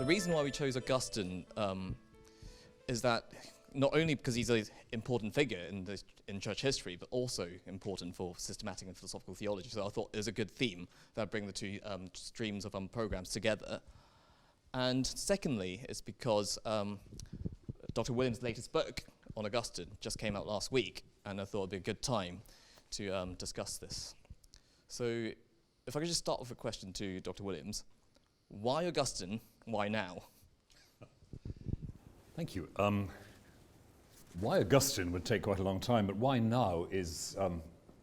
The reason why we chose Augustine is that not only because he's an important figure in church history, but also important for systematic and philosophical theology. So I thought it was a good theme that bring the two streams of programs together. And secondly, it's because Dr. Williams' latest book on Augustine just came out last week, and I thought it'd be a good time to discuss this. So if I could just start with a question to Dr. Williams. Why Augustine? Why now? Thank you. Why Augustine would take quite a long time, but why now is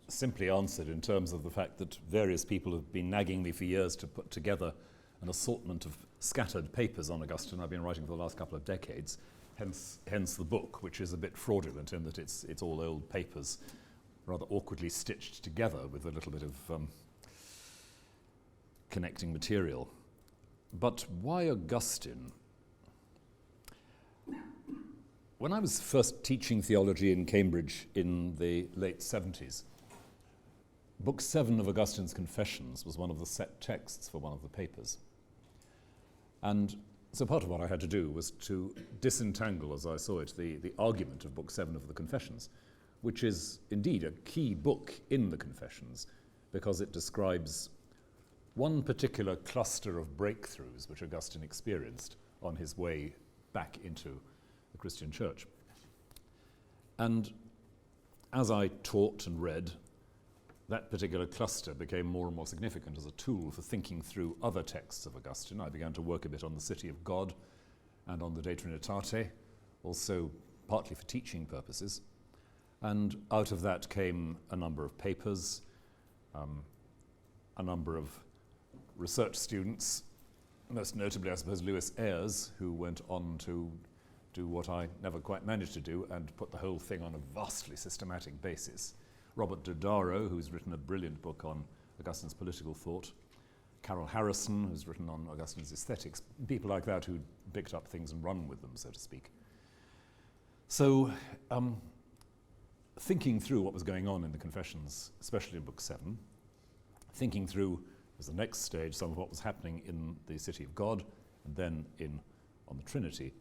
simply answered in terms of the fact that various people have been nagging me for years to put together an assortment of scattered papers on Augustine. I've been writing for the last couple of decades, hence the book, which is a bit fraudulent in that it's all old papers, rather awkwardly stitched together with a little bit of connecting material. But why Augustine? When I was first teaching theology in Cambridge in the late 70s, Book 7 of Augustine's Confessions was one of the set texts for one of the papers. And so part of what I had to do was to disentangle, as I saw it, the argument of Book 7 of the Confessions, which is indeed a key book in the Confessions because it describes one particular cluster of breakthroughs which Augustine experienced on his way back into the Christian church. And as I taught and read, that particular cluster became more and more significant as a tool for thinking through other texts of Augustine. I began to work a bit on the City of God and on the De Trinitate, also partly for teaching purposes. And out of that came a number of papers, a number of research students, most notably, I suppose, Lewis Ayres, who went on to do what I never quite managed to do and put the whole thing on a vastly systematic basis. Robert Dodaro, who's written a brilliant book on Augustine's political thought. Carol Harrison, who's written on Augustine's aesthetics. People like that who picked up things and run with them, so to speak. So, thinking through what was going on in the Confessions, especially in Book 7, thinking through as the next stage some of what was happening in the City of God and then on the Trinity,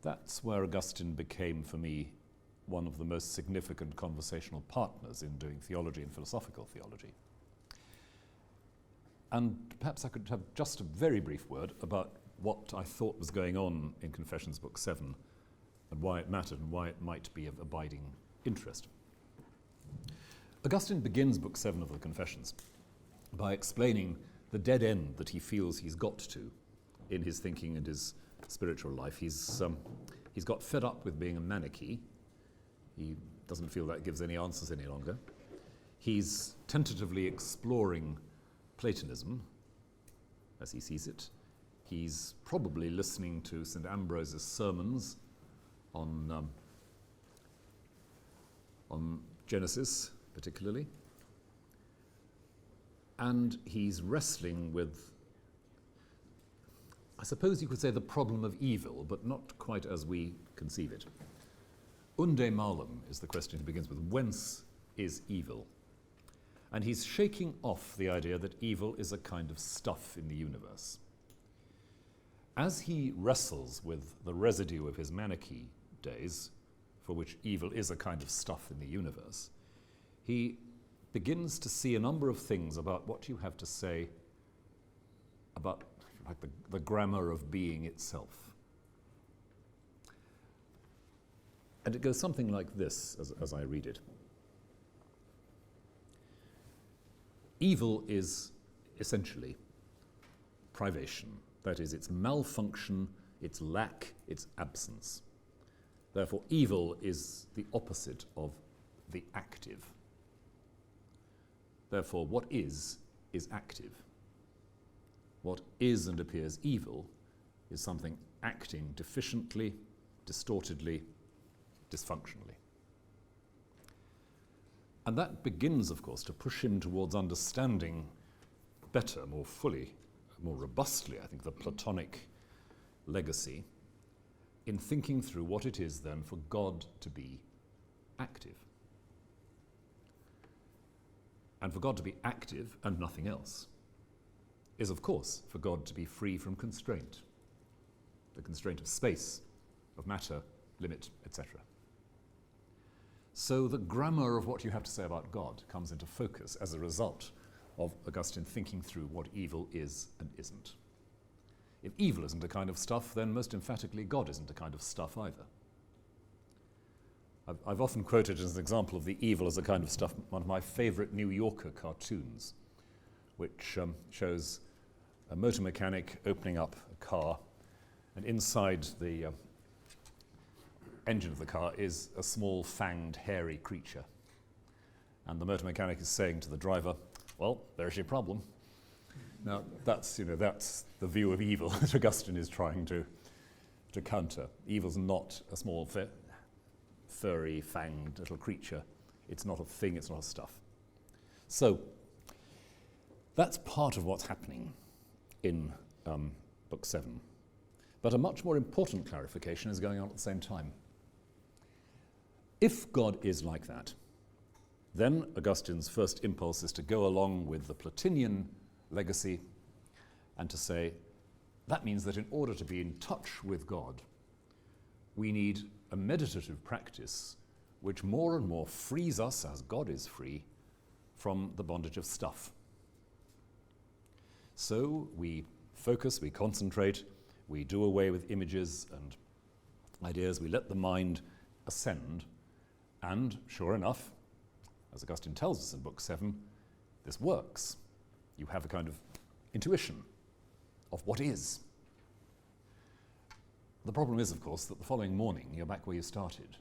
that's where Augustine became, for me, one of the most significant conversational partners in doing theology and philosophical theology. And perhaps I could have just a very brief word about what I thought was going on in Confessions Book 7 and why it mattered and why it might be of abiding interest. Augustine begins Book 7 of the Confessions by explaining the dead end that he feels he's got to in his thinking and his spiritual life. He's got fed up with being a Manichae. He doesn't feel that gives any answers any longer. He's tentatively exploring Platonism as he sees it. He's probably listening to St. Ambrose's sermons on Genesis, particularly. And he's wrestling with, I suppose you could say, the problem of evil, but not quite as we conceive it. Unde malum is the question he begins with. Whence is evil? And he's shaking off the idea that evil is a kind of stuff in the universe. As he wrestles with the residue of his Manichae days, for which evil is a kind of stuff in the universe, he begins to see a number of things about what you have to say about the grammar of being itself. And it goes something like this as I read it. Evil is essentially privation. That is, its malfunction, its lack, its absence. Therefore, evil is the opposite of the active. Therefore, what is active. What is and appears evil is something acting deficiently, distortedly, dysfunctionally. And that begins, of course, to push him towards understanding better, more fully, more robustly, I think, the Platonic legacy in thinking through what it is then for God to be active. And for God to be active and nothing else is, of course, for God to be free from constraint. the constraint of space, of matter, limit, etc. So the grammar of what you have to say about God comes into focus as a result of Augustine thinking through what evil is and isn't. If evil isn't a kind of stuff, then most emphatically God isn't a kind of stuff either. I've often quoted as an example of the evil as a kind of stuff one of my favourite New Yorker cartoons, which shows a motor mechanic opening up a car, and inside the engine of the car is a small, fanged, hairy creature. And the motor mechanic is saying to the driver, well, there's your problem. Now, that's the view of evil that Augustine is trying to counter. Evil's not a small, furry, fanged little creature. It's not a thing, it's not a stuff. So, that's part of what's happening in Book 7. But a much more important clarification is going on at the same time. If God is like that, then Augustine's first impulse is to go along with the Platinian legacy and to say, that means that in order to be in touch with God, we need a meditative practice which more and more frees us, as God is free, from the bondage of stuff. So we focus, we concentrate, we do away with images and ideas, we let the mind ascend, and sure enough, as Augustine tells us in Book 7, this works. You have a kind of intuition of what is. The problem is, of course, that the following morning you're back where you started,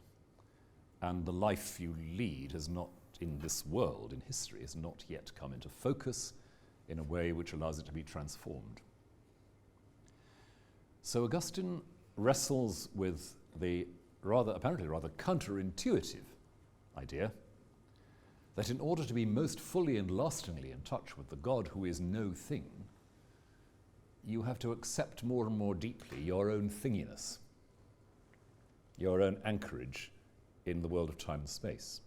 and the life you lead has not, in this world, in history, has not yet come into focus in a way which allows it to be transformed. So Augustine wrestles with the apparently rather counterintuitive idea that in order to be most fully and lastingly in touch with the God who is no thing, you have to accept more and more deeply your own thinginess, your own anchorage in the world of time and space.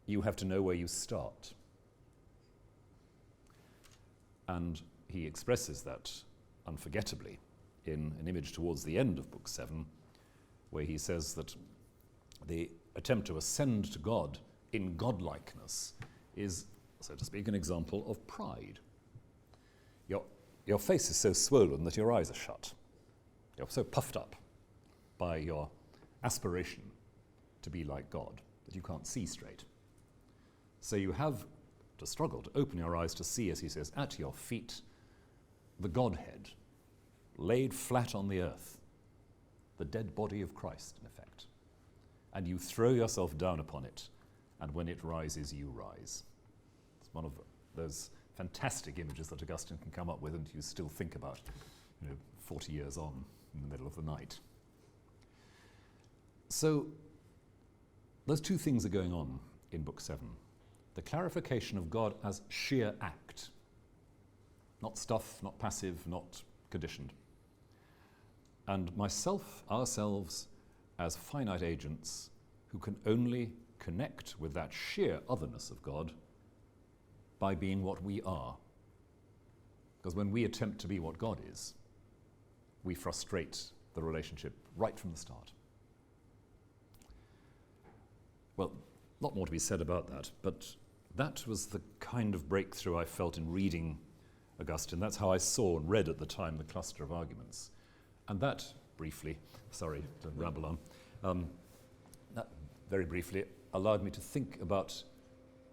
You have to know where you start. And he expresses that unforgettably in an image towards the end of Book 7, where he says that the attempt to ascend to God in godlikeness is, so to speak, an example of pride. Your face is so swollen that your eyes are shut. You're so puffed up by your aspiration to be like God that you can't see straight. So you have to struggle to open your eyes to see, as he says, at your feet, the Godhead, laid flat on the earth, the dead body of Christ, in effect. And you throw yourself down upon it, and when it rises, you rise. It's one of those fantastic images that Augustine can come up with and you still think about, 40 years on in the middle of the night. So those two things are going on in Book 7. The clarification of God as sheer act, not stuff, not passive, not conditioned. And myself, ourselves, as finite agents who can only connect with that sheer otherness of God by being what we are. Because when we attempt to be what God is, we frustrate the relationship right from the start. Well, a lot more to be said about that, but that was the kind of breakthrough I felt in reading Augustine. That's how I saw and read at the time the cluster of arguments. And that briefly, sorry to ramble on, that very briefly allowed me to think about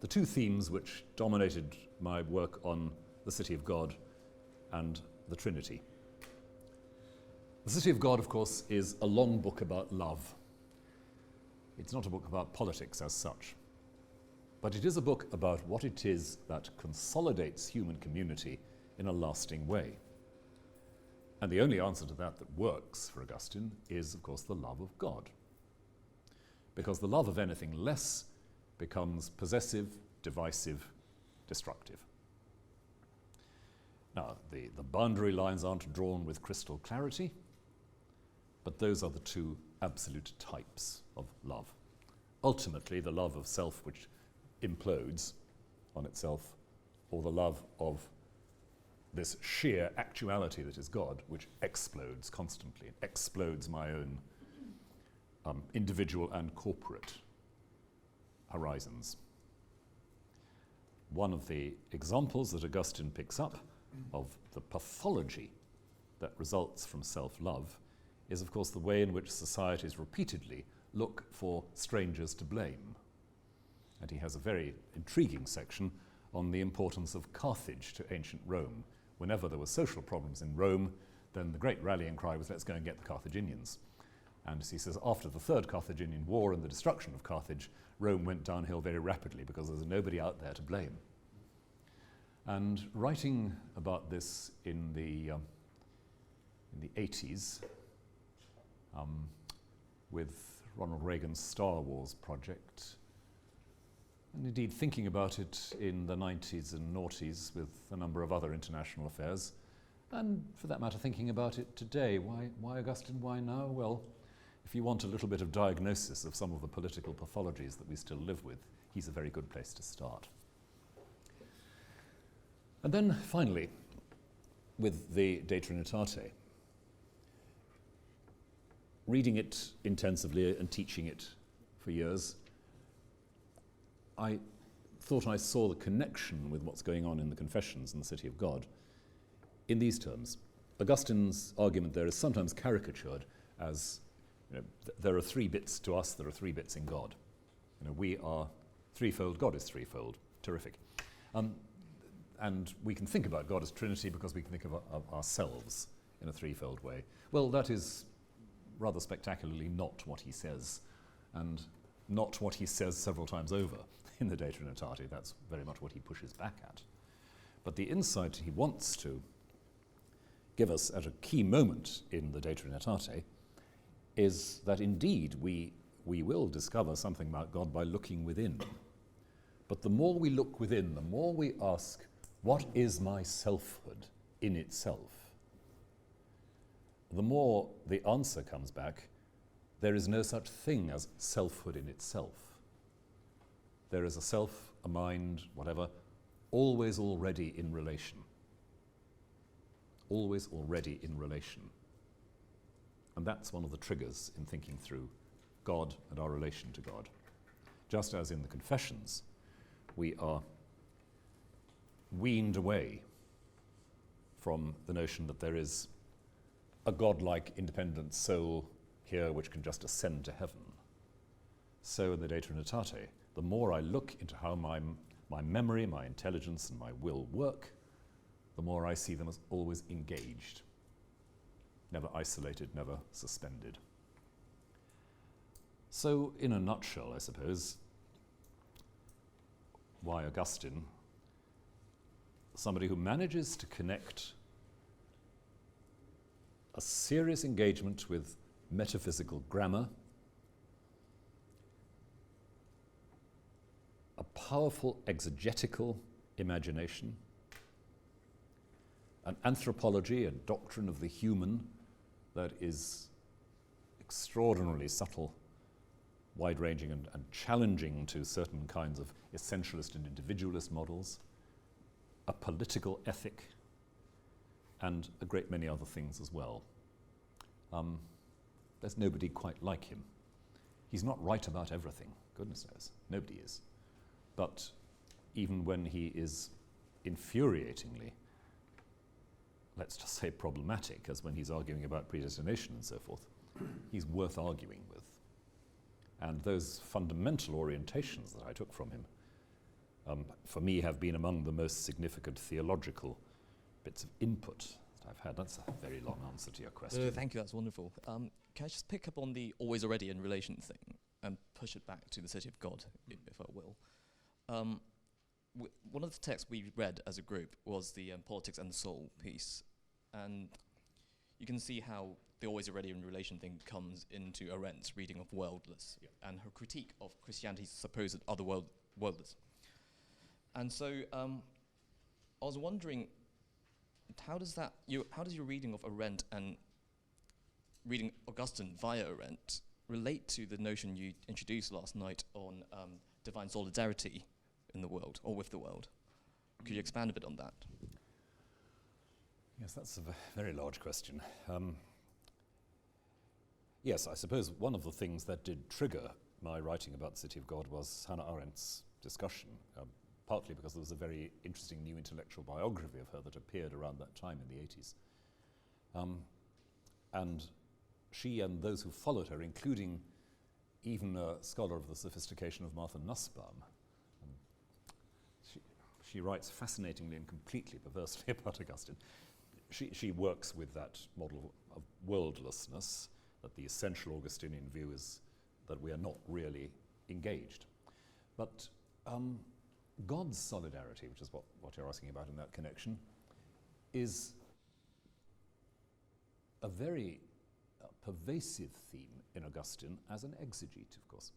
the two themes which dominated my work on the City of God and the Trinity. The City of God, of course, is a long book about love. It's not a book about politics as such, but it is a book about what it is that consolidates human community in a lasting way. And the only answer to that works for Augustine is, of course, the love of God. Because the love of anything less becomes possessive, divisive, destructive. Now, the boundary lines aren't drawn with crystal clarity, but those are the two absolute types of love. Ultimately, the love of self which implodes on itself, or the love of this sheer actuality that is God, which explodes constantly, explodes my own individual and corporate horizons. One of the examples that Augustine picks up of the pathology that results from self-love is, of course, the way in which societies repeatedly look for strangers to blame. And he has a very intriguing section on the importance of Carthage to ancient Rome. Whenever there were social problems in Rome, then the great rallying cry was, let's go and get the Carthaginians. And as he says, after the Third Carthaginian War and the destruction of Carthage, Rome went downhill very rapidly because there was nobody out there to blame. And writing about this in the 80s, with Ronald Reagan's Star Wars project, and indeed thinking about it in the 90s and noughties with a number of other international affairs, and for that matter thinking about it today. Why Augustine, why now? Well, if you want a little bit of diagnosis of some of the political pathologies that we still live with, he's a very good place to start. And then finally, with the De Trinitate, reading it intensively and teaching it for years, I thought I saw the connection with what's going on in the Confessions in the City of God in these terms. Augustine's argument there is sometimes caricatured as, there are three bits to us, there are three bits in God. We are threefold, God is threefold. Terrific. And we can think about God as Trinity because we can think of ourselves in a threefold way. Well, that is rather spectacularly not what he says, and not what he says several times over in the De Trinitate. That's very much what he pushes back at. But the insight he wants to give us at a key moment in the De Trinitate is that indeed we will discover something about God by looking within. But the more we look within, the more we ask, what is my selfhood in itself? The more the answer comes back, there is no such thing as selfhood in itself. There is a self, a mind, whatever, always already in relation. Always already in relation. And that's one of the triggers in thinking through God and our relation to God. Just as in the Confessions, we are weaned away from the notion that there is a godlike independent soul here which can just ascend to heaven. So in the De Trinitate, the more I look into how my memory, my intelligence, and my will work, the more I see them as always engaged, never isolated, never suspended. So in a nutshell, I suppose, why Augustine? Somebody who manages to connect a serious engagement with metaphysical grammar, a powerful exegetical imagination, an anthropology, a doctrine of the human that is extraordinarily subtle, wide-ranging and challenging to certain kinds of essentialist and individualist models, a political ethic, and a great many other things as well. There's nobody quite like him. He's not right about everything, goodness knows. Nobody is. But even when he is infuriatingly, let's just say problematic, as when he's arguing about predestination and so forth, he's worth arguing with. And those fundamental orientations that I took from him, for me, have been among the most significant theological bits of input that I've had. That's a very long answer to your question. Thank you, that's wonderful. Can I just pick up on the always already in relation thing and push it back to the City of God, if I will? One of the texts we read as a group was the Politics and the Soul piece, and you can see how the always already in relation thing comes into Arendt's reading of Worldless and her critique of Christianity's supposed otherworldless. And so I was wondering, how does your reading of Arendt and reading Augustine via Arendt relate to the notion you introduced last night on divine solidarity in the world, or with the world? Could you expand a bit on that? Yes, that's a very large question. Yes, I suppose one of the things that did trigger my writing about the City of God was Hannah Arendt's discussion, partly because there was a very interesting new intellectual biography of her that appeared around that time in the 80s. And she and those who followed her, including even a scholar of the sophistication of Martha Nussbaum, she writes fascinatingly and completely perversely about Augustine. She works with that model of worldlessness, that the essential Augustinian view is that we are not really engaged. But God's solidarity, which is what you're asking about in that connection, is a very pervasive theme in Augustine as an exegete, of course.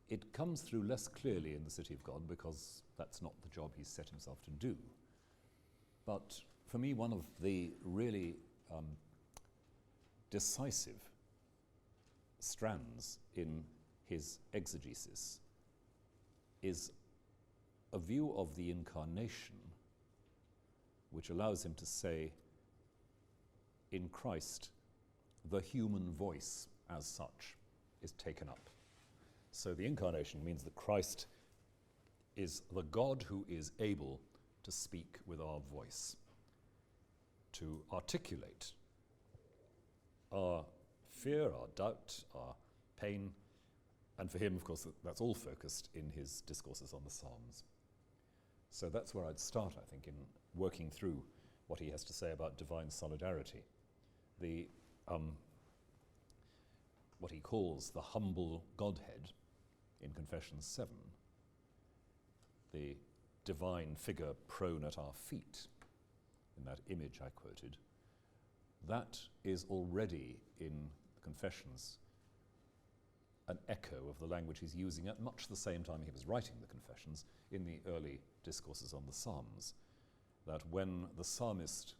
It comes through less clearly in the City of God because that's not the job he's set himself to do. But for me, one of the really decisive strands in his exegesis is a view of the incarnation which allows him to say, in Christ, the human voice as such is taken up. So the incarnation means that Christ is the God who is able to speak with our voice, to articulate our fear, our doubt, our pain, and for him, of course, that's all focused in his discourses on the Psalms. So that's where I'd start, I think, in working through what he has to say about divine solidarity. The what he calls the humble Godhead in Confessions 7, the divine figure prone at our feet, in that image I quoted, that is already in the Confessions an echo of the language he's using at much the same time he was writing the Confessions in the early discourses on the Psalms, that when the psalmist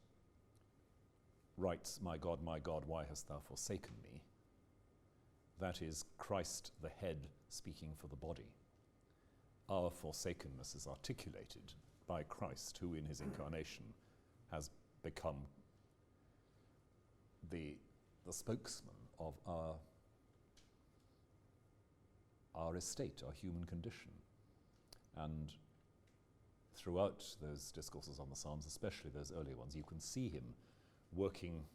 writes, my God, why hast thou forsaken me?" That is Christ the head speaking for the body. Our forsakenness is articulated by Christ, who in his incarnation has become the spokesman of our estate, our human condition. And throughout those discourses on the Psalms, especially those early ones, you can see him working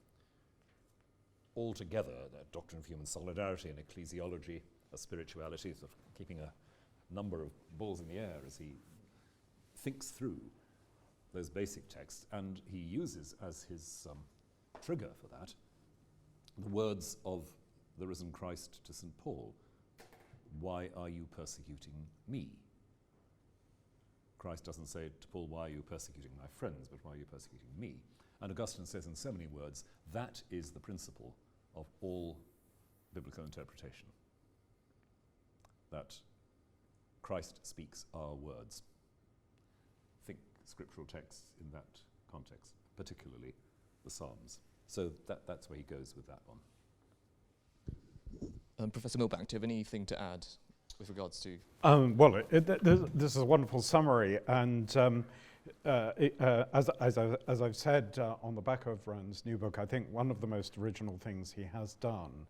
all together, that doctrine of human solidarity and ecclesiology, a spirituality, sort of keeping a number of balls in the air as he thinks through those basic texts, and he uses as his trigger for that the words of the risen Christ to St. Paul, "Why are you persecuting me?" Christ doesn't say to Paul, "Why are you persecuting my friends?" but "Why are you persecuting me?" And Augustine says in so many words, that is the principle of all biblical interpretation, that Christ speaks our words. Think scriptural texts in that context, particularly the Psalms. So that's where he goes with that one. Professor Milbank, do you have anything to add with regards to? This is a wonderful summary, and as I've said on the back of Rowan's new book, I think one of the most original things he has done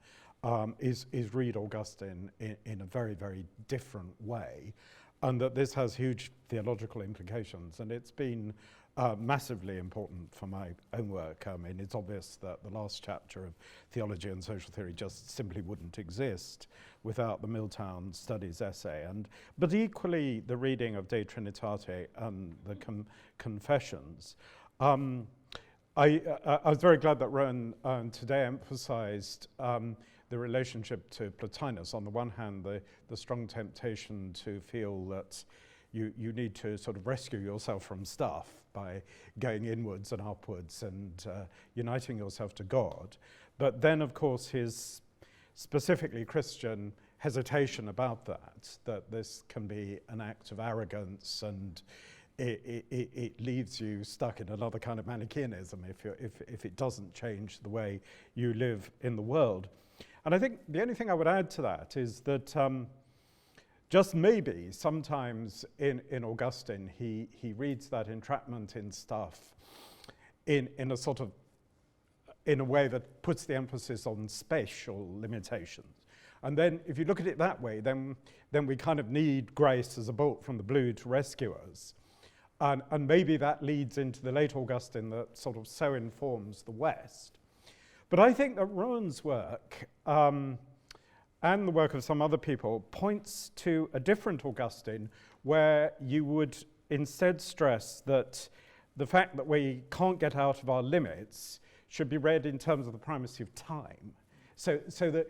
is read Augustine in a very, very different way, and that this has huge theological implications, and it's been massively important for my own work. I mean, it's obvious that the last chapter of Theology and Social Theory just simply wouldn't exist without the Milltown Studies essay. But equally, the reading of De Trinitate and the Confessions. I was very glad that Rowan today emphasized the relationship to Plotinus. On the one hand, the strong temptation to feel that you need to sort of rescue yourself from stuff by going inwards and upwards and uniting yourself to God. But then, of course, his specifically Christian hesitation about that this can be an act of arrogance, and it leaves you stuck in another kind of Manichaeanism if it doesn't change the way you live in the world. And I think the only thing I would add to that is that just maybe sometimes in Augustine he reads that entrapment in stuff in a sort of, in a way that puts the emphasis on spatial limitations. And then if you look at it that way, then we kind of need grace as a bolt from the blue to rescue us. And maybe that leads into the late Augustine that sort of so informs the West. But I think that Rowan's work, and the work of some other people, points to a different Augustine, where you would instead stress that the fact that we can't get out of our limits should be read in terms of the primacy of time. So that,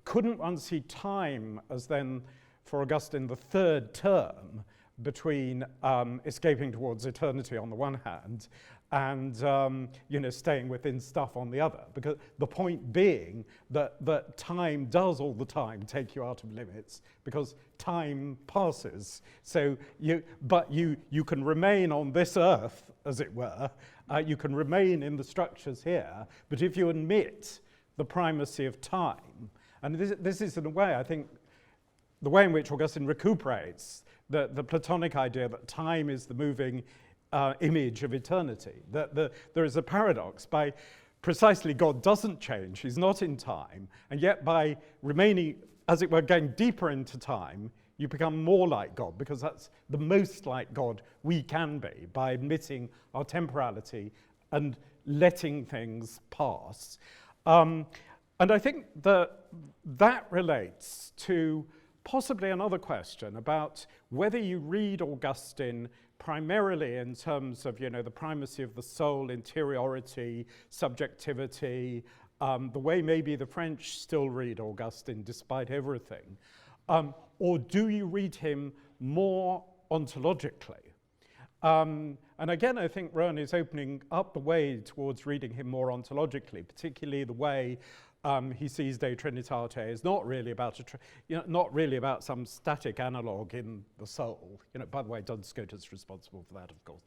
couldn't one see time as then, for Augustine, the third term between escaping towards eternity on the one hand and staying within stuff on the other? Because the point being that time does all the time take you out of limits, because time passes. So you can remain on this earth, as it were. You can remain in the structures here, but if you admit the primacy of time, and this is in a way, I think, the way in which Augustine recuperates the Platonic idea that time is the moving image of eternity. That there is a paradox. By precisely God doesn't change, he's not in time, and yet by remaining, as it were, going deeper into time, you become more like God, because that's the most like God we can be, by admitting our temporality and letting things pass. And I think that relates to possibly another question about whether you read Augustine primarily in terms of, the primacy of the soul, interiority, subjectivity, the way maybe the French still read Augustine despite everything, or do you read him more ontologically? And again, I think Rowan is opening up the way towards reading him more ontologically, particularly the way he sees De Trinitate is not really about not really about some static analogue in the soul. By the way, Duns Scotus responsible for that, of course.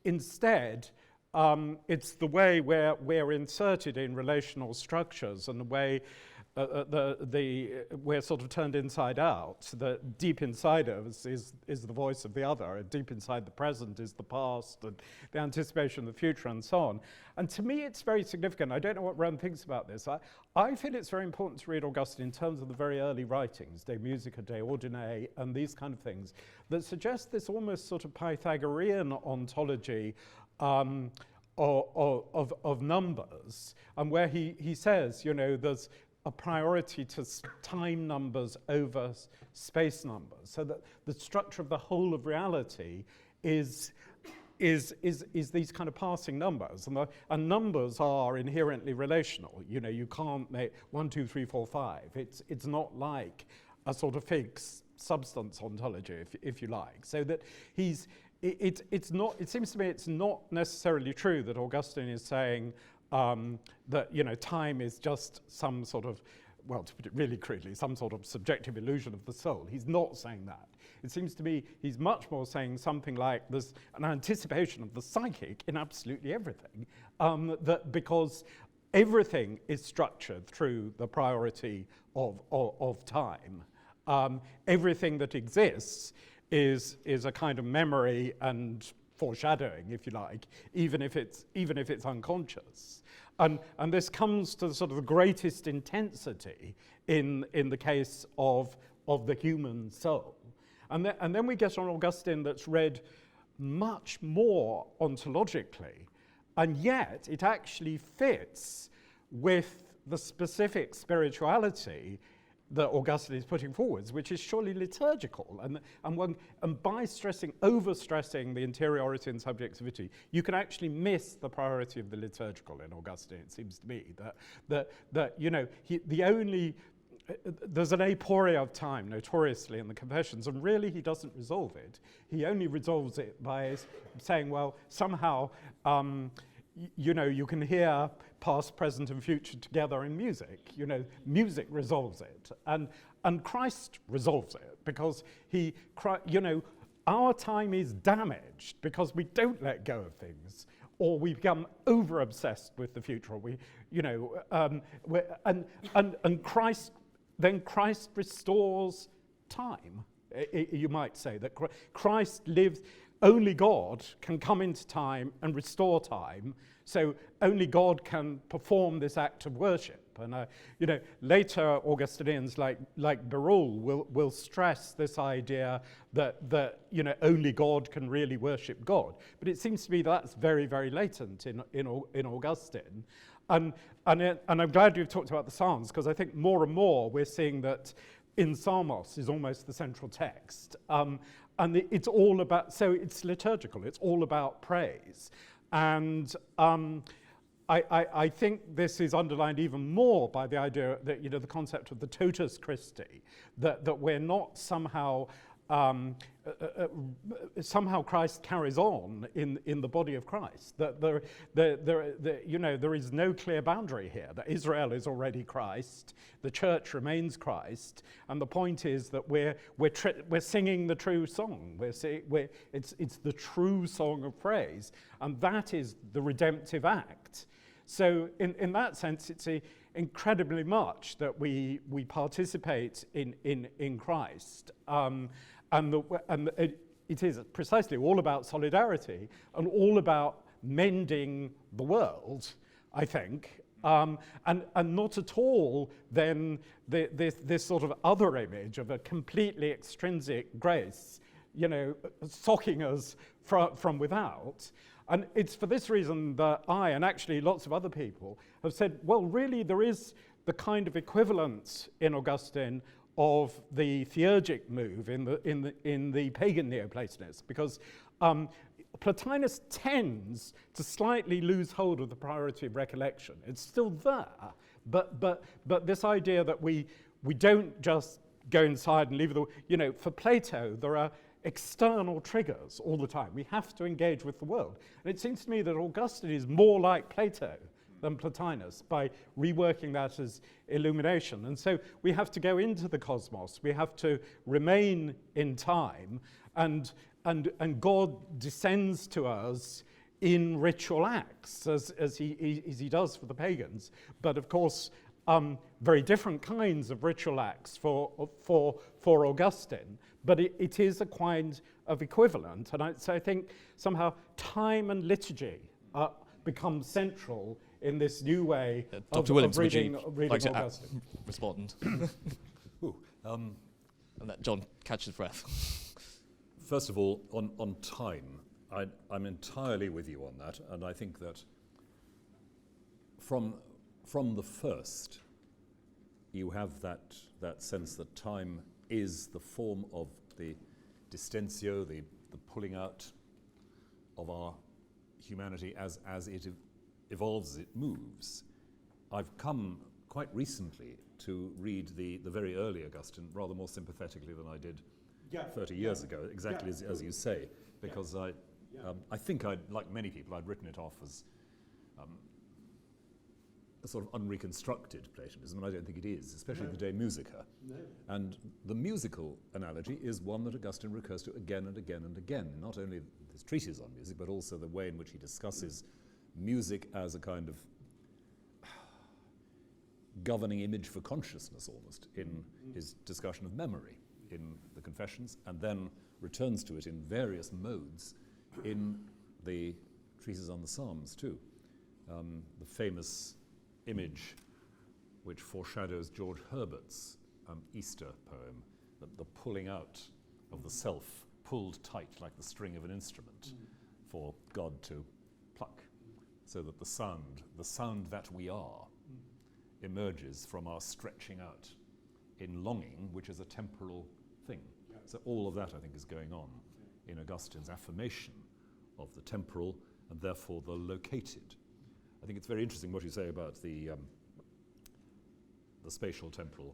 Instead, it's the way where we're inserted in relational structures, and the way we're sort of turned inside out. The deep inside of us is the voice of the other, and deep inside the present is the past, and the anticipation of the future, and so on. And to me, it's very significant. I don't know what Rowan thinks about this. I feel it's very important to read Augustine in terms of the very early writings, De Musica, De Ordine, and these kind of things, that suggest this almost sort of Pythagorean ontology of numbers, and where he says, there's a priority to time numbers over space numbers, so that the structure of the whole of reality is these kind of passing numbers, and numbers are inherently relational. You can't make 1, 2, 3, 4, 5. It's not like a sort of fixed substance ontology, if you like. So that it's not. It seems to me it's not necessarily true that Augustine is saying that time is just some sort of, well, to put it really crudely, some sort of subjective illusion of the soul. He's not saying that. It seems to me he's much more saying something like there's an anticipation of the psychic in absolutely everything, that because everything is structured through the priority of time. Everything that exists is a kind of memory and foreshadowing, if you like, even if it's unconscious. And this comes to sort of the greatest intensity in the case of the human soul. And then we get on Augustine that's read much more ontologically, and yet it actually fits with the specific spirituality that Augustine is putting forwards, which is surely liturgical. And by overstressing the interiority and subjectivity, you can actually miss the priority of the liturgical in Augustine, it seems to me. There's an aporia of time, notoriously, in the Confessions, and really he doesn't resolve it. He only resolves it by saying, well, somehow, you can hear past, present, and future together in music. Music resolves it, and Christ resolves it, because our time is damaged because we don't let go of things, or we become over-obsessed with the future. And Christ restores time. you might say, that Christ lives, only God can come into time and restore time, so only God can perform this act of worship. And later Augustinians like Berulle will stress this idea that only God can really worship God. But it seems to me that's very, very latent in Augustine. And I'm glad you've talked about the Psalms, because I think more and more we're seeing that in Psalmos is almost the central text. And it's all about, so it's liturgical, it's all about praise. And I think this is underlined even more by the idea that, the concept of the totus Christi, that we're not somehow Christ carries on in the body of Christ, that there is no clear boundary here, that Israel is already Christ, the church remains Christ, and the point is that we're singing the true song. It's the true song of praise, and that is the redemptive act. So in that sense, it's incredibly much that we participate in Christ. And it is precisely all about solidarity and all about mending the world, I think, and not at all then this sort of other image of a completely extrinsic grace, socking us from without. And it's for this reason that I, and actually lots of other people, have said, well, really there is the kind of equivalence in Augustine of the theurgic move in the pagan Neoplatonists, because Plotinus tends to slightly lose hold of the priority of recollection. It's still there, but this idea that we don't just go inside and leave the, for Plato there are external triggers all the time. We have to engage with the world. And it seems to me that Augustine is more like Plato than Plotinus by reworking that as illumination. And so we have to go into the cosmos. We have to remain in time, and God descends to us in ritual acts as he does for the pagans. But of course, very different kinds of ritual acts for Augustine. But it is a kind of equivalent. And so I think somehow time and liturgy become central in this new way of Williams, reading would you like Augustine. to respond? And let John catch his breath. First of all, on time, I'm entirely with you on that, and I think that from the first, you have that sense that time is the form of the distentio, the pulling out of our humanity as it evolves, as it moves. I've come quite recently to read the very early Augustine rather more sympathetically than I did 30 years ago, exactly as you say, because I think like many people, I'd written it off as a sort of unreconstructed Platonism, and I don't think it is, especially the De Musica. No. And the musical analogy is one that Augustine recurs to again and again and again, not only his treatise on music, but also the way in which he discusses music as a kind of governing image for consciousness almost in his discussion of memory in the Confessions, and then returns to it in various modes in the treatise on the Psalms too. The famous image which foreshadows George Herbert's Easter poem, the pulling out of the self, pulled tight like the string of an instrument for God to pluck, so that the sound that we are, emerges from our stretching out in longing, which is a temporal thing. Yeah. So all of that, I think, is going on in Augustine's affirmation of the temporal and therefore the located. I think it's very interesting what you say about the spatial temporal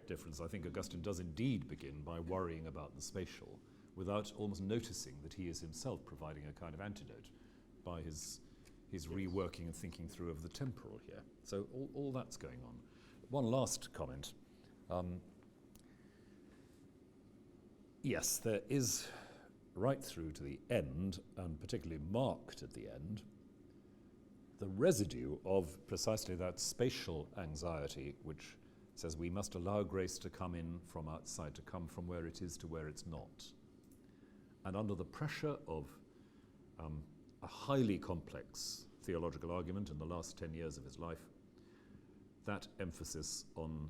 difference. I think Augustine does indeed begin by worrying about the spatial without almost noticing that he is himself providing a kind of antidote by his reworking and thinking through of the temporal here. So all that's going on. One last comment. Yes, there is right through to the end, and particularly marked at the end, the residue of precisely that spatial anxiety which says we must allow grace to come in from outside, to come from where it is to where it's not. And under the pressure of a highly complex theological argument in the last 10 years of his life, that emphasis on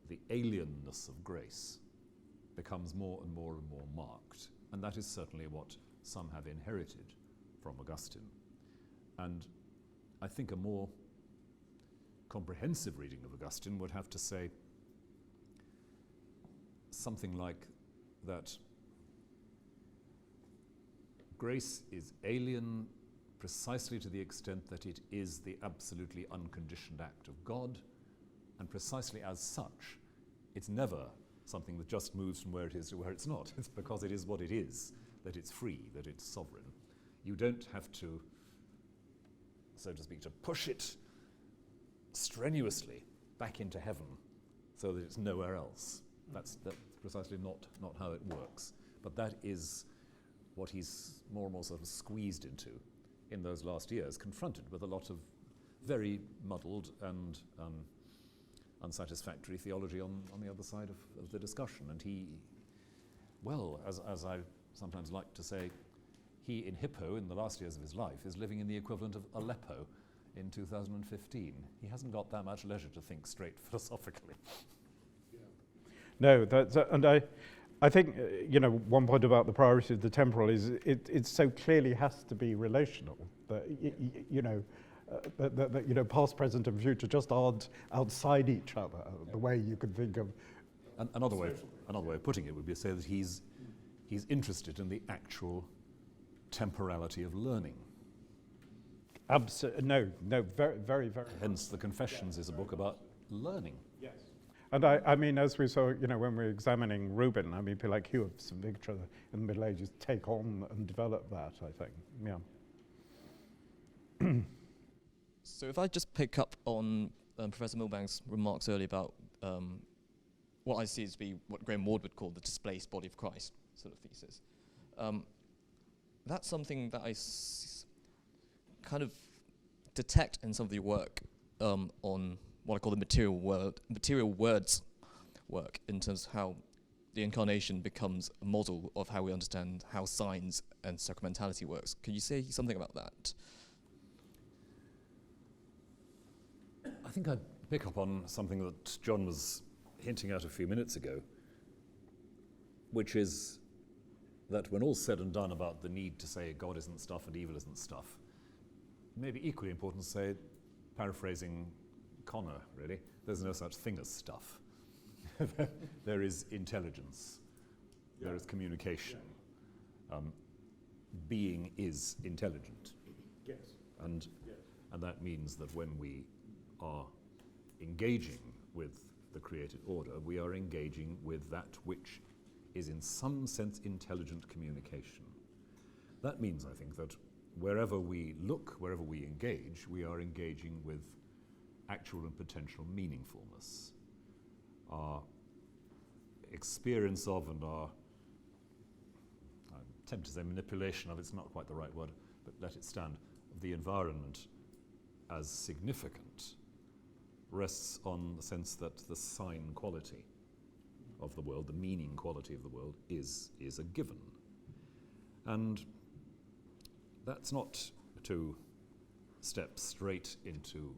the alienness of grace becomes more and more and more marked. And that is certainly what some have inherited from Augustine. And I think a more comprehensive reading of Augustine would have to say something like that grace is alien precisely to the extent that it is the absolutely unconditioned act of God, and precisely as such, it's never something that just moves from where it is to where it's not. It's because it is what it is, that it's free, that it's sovereign. You don't have to, so to speak, to push it strenuously back into heaven so that it's nowhere else. That's precisely not how it works. But that is what he's more and more sort of squeezed into in those last years, confronted with a lot of very muddled and unsatisfactory theology on the other side of the discussion. And he, well, as I sometimes like to say, he in Hippo, in the last years of his life, is living in the equivalent of Aleppo in 2015. He hasn't got that much leisure to think straight philosophically. No, that's, and I think, one point about the priority of the temporal is it so clearly has to be relational, that, that past, present and future just aren't outside each other, the way you could think of. Another way of putting it would be to say that he's interested in the actual temporality of learning. No, very, very, very. Hence, the Confessions is a book about learning. Yes. And I mean, as we saw, when we're examining Rubin, I mean, people like Hugh of St. Victor in the Middle Ages take on and develop that, I think, yeah. So if I just pick up on Professor Milbank's remarks earlier about what I see as be what Graham Ward would call the displaced body of Christ sort of thesis, that's something that I kind of detect in some of the work on what I call the material words work, in terms of how the incarnation becomes a model of how we understand how signs and sacramentality works. Can you say something about that? I think I'd pick up on something that John was hinting at a few minutes ago, which is that when all's said and done about the need to say God isn't stuff and evil isn't stuff, it may be equally important to say, paraphrasing Connor, really, there's no such thing as stuff. There is intelligence, there is communication. Being is intelligent. Yes. And that means that when we are engaging with the created order, we are engaging with that which is in some sense intelligent communication. That means, I think, that wherever we look, wherever we engage, we are engaging with actual and potential meaningfulness. Our experience of and our, I'm tempted to say manipulation of, it's not quite the right word, but let it stand, of the environment as significant rests on the sense that the sign quality of the world, the meaning quality of the world, is a given. And that's not to step straight into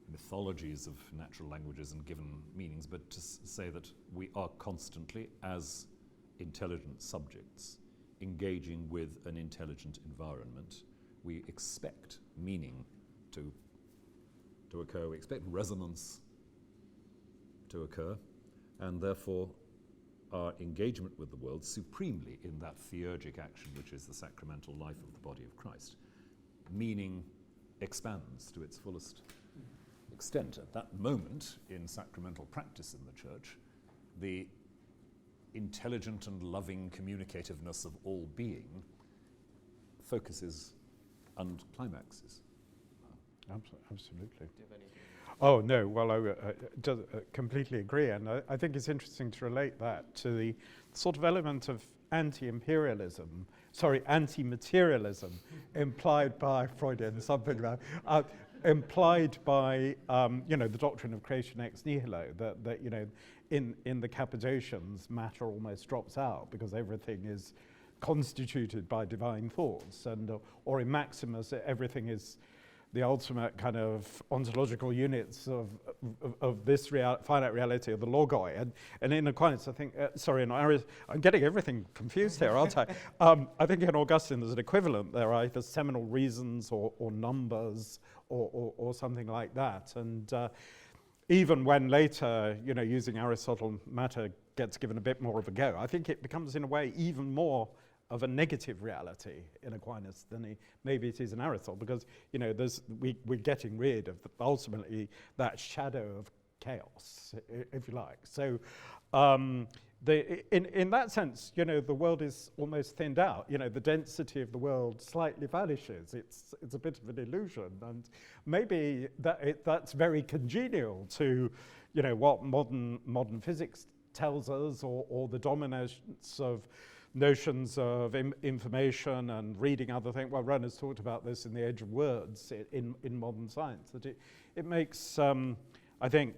mythologies of natural languages and given meanings, but to say that we are constantly, as intelligent subjects, engaging with an intelligent environment. We expect meaning to occur, we expect resonance to occur, and therefore our engagement with the world supremely in that theurgic action which is the sacramental life of the body of Christ. Meaning expands to its fullest extent. At that moment in sacramental practice in the church, the intelligent and loving communicativeness of all being focuses and climaxes. Absolutely. Do you have any? Oh, no, well, I completely agree. And I think it's interesting to relate that to the sort of element of anti-materialism implied by Freudian something like implied by the doctrine of creation ex nihilo, that in the Cappadocians matter almost drops out because everything is constituted by divine thoughts, or in Maximus everything is the ultimate kind of ontological units of this finite reality of the logoi. And in Aquinas, I think, I'm getting everything confused here, aren't I? I think in Augustine there's an equivalent. There are either seminal reasons or numbers or something like that. And even when later, using Aristotle, matter gets given a bit more of a go, I think it becomes in a way even more of a negative reality in Aquinas than maybe it is in Aristotle, because we're getting rid of ultimately that shadow of chaos, if you like. So in that sense, the world is almost thinned out. The density of the world slightly vanishes. It's a bit of an illusion, and maybe that's very congenial to what modern physics tells us, or the dominance of notions of information and reading other things. Well, Rowan has talked about this in The Age of Words in modern science, that it makes, I think,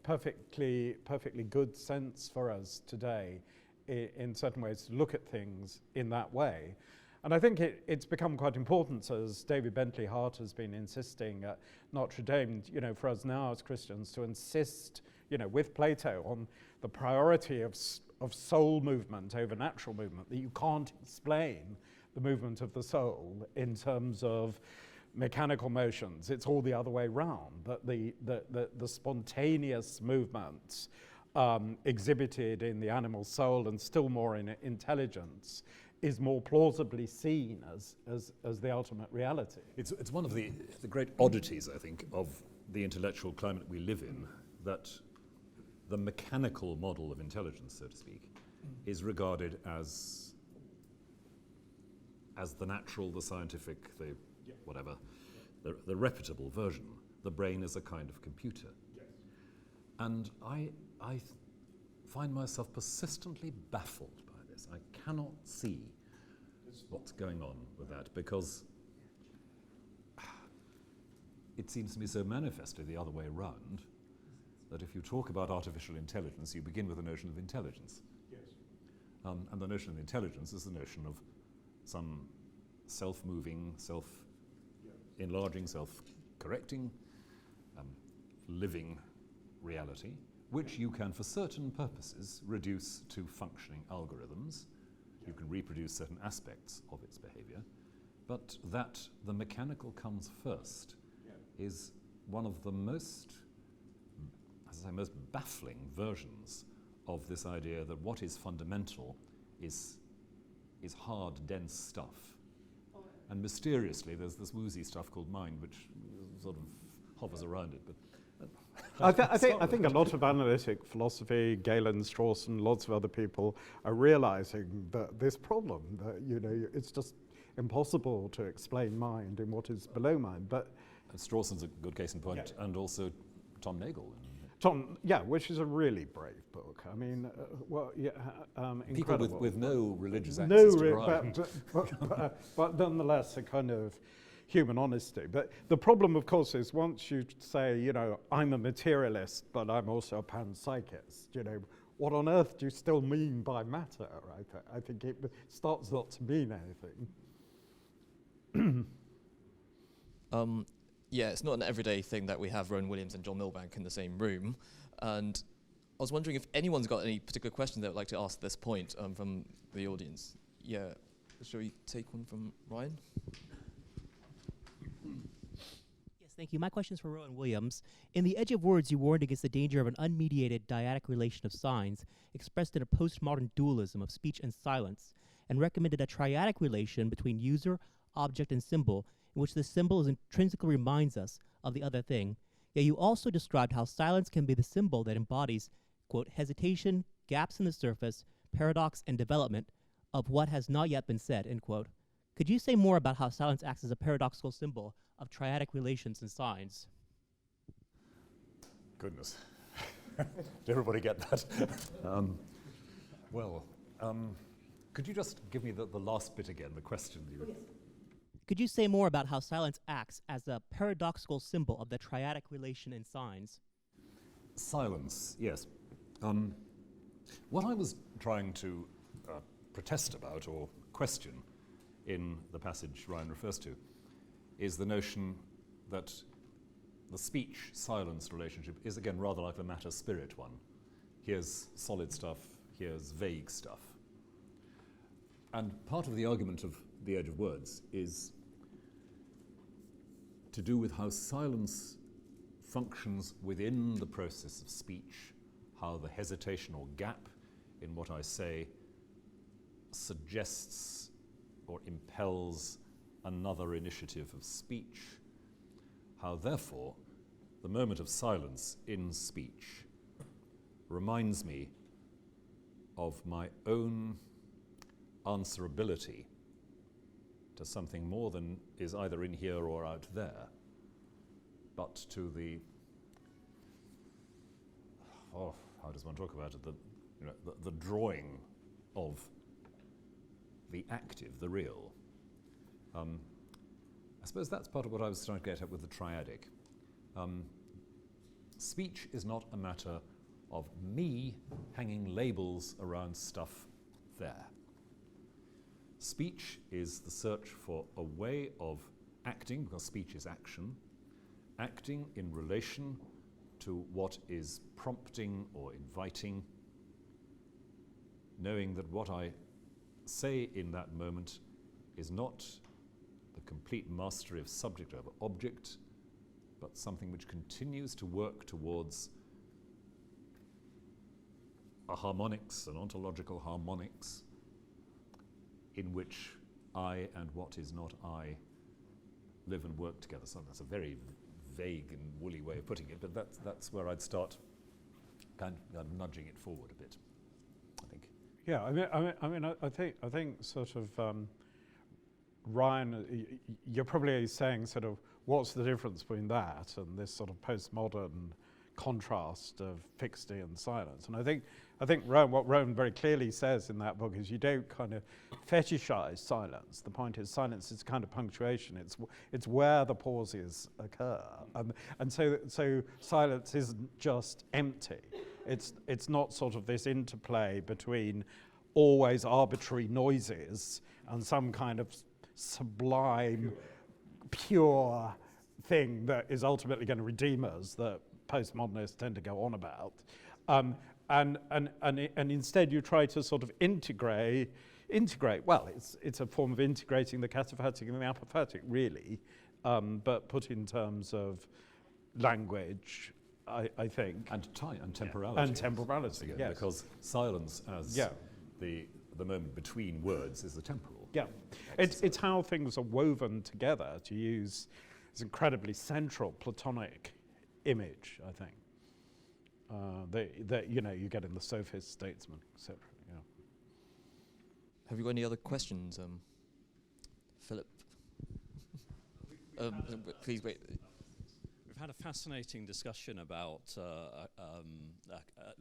perfectly good sense for us today in certain ways to look at things in that way. And I think it's become quite important, as David Bentley Hart has been insisting at Notre Dame, for us now as Christians to insist, with Plato, on the priority of soul movement over natural movement, that you can't explain the movement of the soul in terms of mechanical motions. It's all the other way round, that the spontaneous movements exhibited in the animal soul, and still more in intelligence, is more plausibly seen as the ultimate reality. It's one of the great oddities, I think, of the intellectual climate we live in, that the mechanical model of intelligence, so to speak, is regarded as the natural, the scientific, the whatever, the reputable version. The brain is a kind of computer. Yes. And I find myself persistently baffled by this. I cannot see what's going on with that, because it seems to me so manifestly the other way around, that if you talk about artificial intelligence, you begin with the notion of intelligence. Yes. And the notion of intelligence is the notion of some self-moving, self-enlarging, self-correcting, living reality, which you can, for certain purposes, reduce to functioning algorithms. You can reproduce certain aspects of its behavior, but that the mechanical comes first is one of the most baffling versions of this idea that what is fundamental is hard, dense stuff. And mysteriously, there's this woozy stuff called mind, which sort of hovers around it. But I think a lot of analytic philosophy, Galen, Strawson, lots of other people are realizing that this problem, that it's just impossible to explain mind in what is below mind. But Strawson's a good case in point, and also Tom Nagel. Which is a really brave book. I mean, people with no religious access to right. but nonetheless a kind of human honesty. But the problem, of course, is once you say, I'm a materialist, but I'm also a panpsychist, what on earth do you still mean by matter, right? I think it starts not to mean anything. It's not an everyday thing that we have Rowan Williams and John Milbank in the same room. And I was wondering if anyone's got any particular questions they would like to ask at this point from the audience. Yeah, shall we take one from Ryan? Yes, thank you. My question is for Rowan Williams. In The Edge of Words, you warned against the danger of an unmediated dyadic relation of signs expressed in a postmodern dualism of speech and silence, and recommended a triadic relation between user, object, and symbol, in which the symbol intrinsically reminds us of the other thing. Yet you also described how silence can be the symbol that embodies, quote, hesitation, gaps in the surface, paradox, and development of what has not yet been said, end quote. Could you say more about how silence acts as a paradoxical symbol of triadic relations and signs? Goodness. Did everybody get that? Could you just give me the last bit again, the question? could you say more about how silence acts as a paradoxical symbol of the triadic relation in signs? Silence, yes. What I was trying to protest about or question in the passage Ryan refers to is the notion that the speech-silence relationship is, again, rather like the matter-spirit one. Here's solid stuff, here's vague stuff. And part of the argument of The Edge of Words is to do with how silence functions within the process of speech, how the hesitation or gap in what I say suggests or impels another initiative of speech, how therefore the moment of silence in speech reminds me of my own answerability to something more than is either in here or out there, but to the, how does one talk about it, the drawing of the active, the real. I suppose that's part of what I was trying to get at with the triadic. Speech is not a matter of me hanging labels around stuff there. Speech is the search for a way of acting, because speech is action, acting in relation to what is prompting or inviting, knowing that what I say in that moment is not the complete mastery of subject over object, but something which continues to work towards a harmonics, an ontological harmonics, in which I and what is not I live and work together. So that's a very vague and woolly way of putting it, but that's where I'd start kind of nudging it forward a bit, I think. Yeah, I think sort of Ryan, you're probably saying sort of what's the difference between that and this sort of postmodern contrast of fixity and silence. And I think what Rowan very clearly says in that book is you don't kind of fetishize silence. The point is silence is kind of punctuation. It's where the pauses occur. And so silence isn't just empty. It's not sort of this interplay between always arbitrary noises and some kind of sublime, pure thing that is ultimately going to redeem us that postmodernists tend to go on about. And instead you try to sort of integrate, well, it's a form of integrating the cataphatic and the apophatic, really, but put in terms of language, I think. And time and temporality. And temporality, again, yes. Because silence as the moment between words is the temporal. Yeah, it's how things are woven together, to use this incredibly central Platonic image, I think. That you get in the sophist, statesman, etc. Yeah. Have you got any other questions, Philip? Please wait. We've had a fascinating discussion about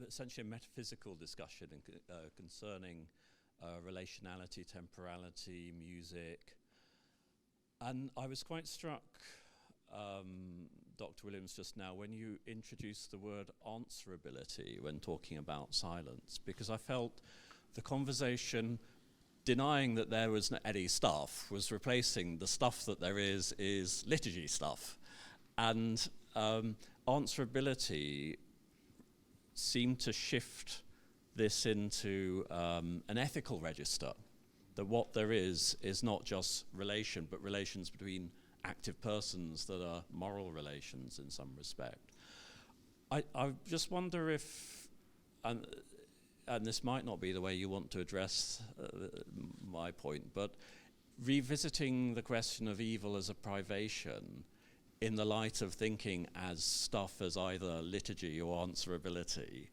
essentially a metaphysical discussion concerning relationality, temporality, music. And I was quite struck, Dr. Williams, just now when you introduced the word answerability when talking about silence, because I felt the conversation denying that there was any stuff was replacing the stuff that there is liturgy stuff. And answerability seemed to shift this into an ethical register, that what there is not just relation, but relations between active persons that are moral relations in some respect. I just wonder if, and this might not be the way you want to address my point, but revisiting the question of evil as a privation in the light of thinking as stuff as either liturgy or answerability,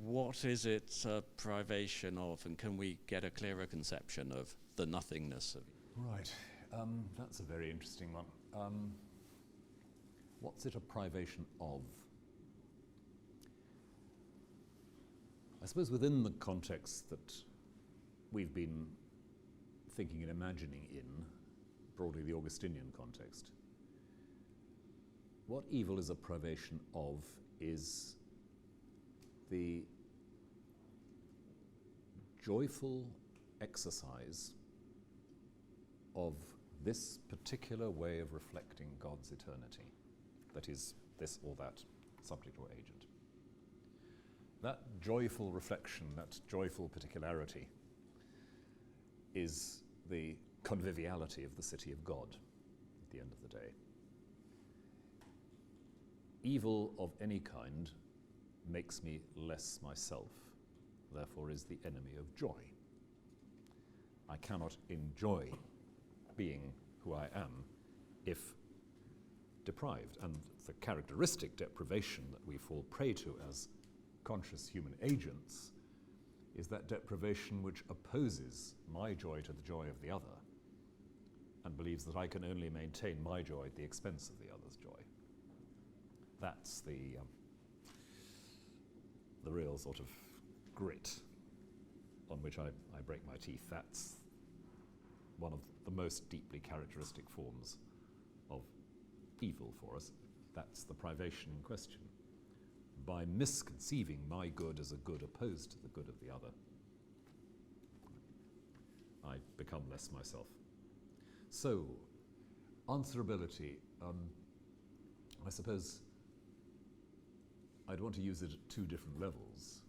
what is it a privation of, and can we get a clearer conception of the nothingness of it? Right, that's a very interesting one. What's it a privation of? I suppose within the context that we've been thinking and imagining in, broadly the Augustinian context. What evil is a privation of is the joyful exercise of this particular way of reflecting God's eternity, that is, this or that subject or agent. That joyful reflection, that joyful particularity, is the conviviality of the city of God at the end of the day. Evil of any kind makes me less myself, therefore is the enemy of joy. I cannot enjoy being who I am if deprived. And the characteristic deprivation that we fall prey to as conscious human agents is that deprivation which opposes my joy to the joy of the other and believes that I can only maintain my joy at the expense of the other's joy. That's the real sort of grit on which I break my teeth. That's one of the most deeply characteristic forms of evil for us. That's the privation in question. By misconceiving my good as a good opposed to the good of the other, I become less myself. So, answerability, I suppose I'd want to use it at two different levels.